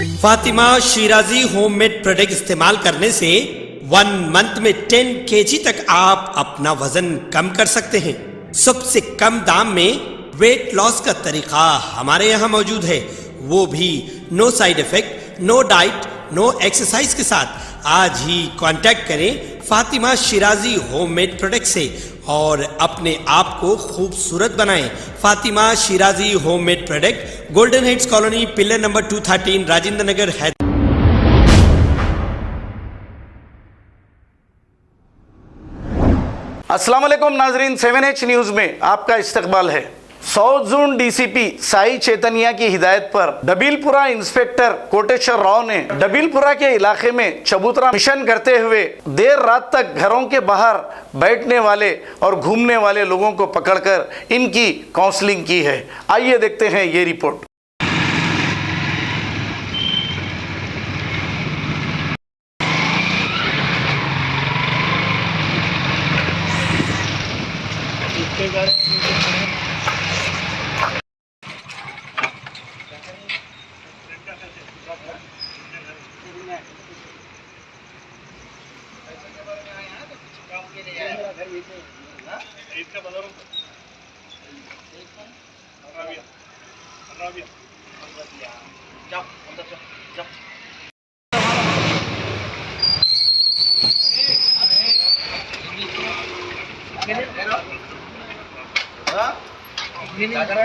Fatima Shirazi homemade product इस्तेमाल करने से 1 मंथ में 10 kg तक आप अपना वजन कम कर सकते हैं। सबसे कम दाम में वेट लॉस का तरीका हमारे यहाँ मौजूद है, वो भी no side effect, no diet, no exercise के साथ। आज ही कांटेक्ट करें फातिमा शिराजी होममेड प्रोडक्ट से और अपने आप को खूबसूरत बनाएं। Fatima Shirazi homemade product, golden heads colony, pillar number 213, Rajendra Nagar, Hyderabad. अस्सलाम वालेकुम नाजरीन, 7H न्यूज में आपका इस्तकबाल है। South zone DCP Sai Chaitanya की हिदायत पर डबीलपुरा इंस्पेक्टर कोटेश्वर राव ने डबीलपुरा के इलाके में चबूतरा मिशन करते हुए देर रात तक घरों के बाहर बैठने वाले और घूमने वाले लोगों को पकड़कर इनकी काउंसलिंग की है। आइए देखते हैं ये रिपोर्ट।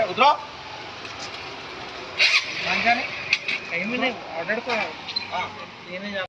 उतरो कहीं भी नहीं ऑर्डर को लेने जा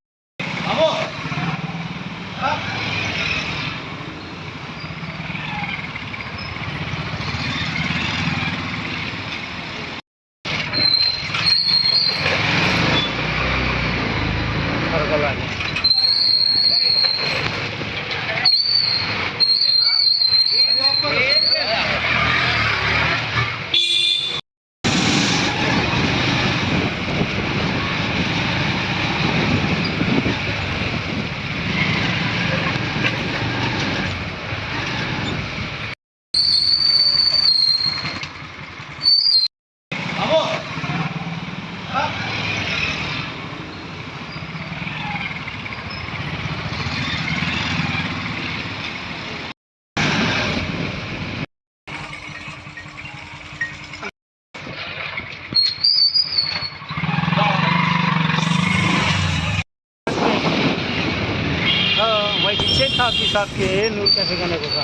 था आपके साथ के नूर कैफे खाने को था।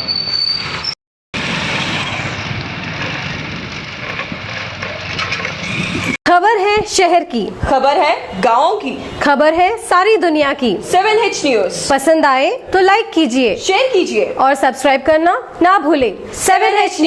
खबर है शहर की, खबर है गाँव की, खबर है सारी दुनिया की। 7H न्यूज पसंद आए तो लाइक कीजिए, शेयर कीजिए और सब्सक्राइब करना ना भूलें। 7H news.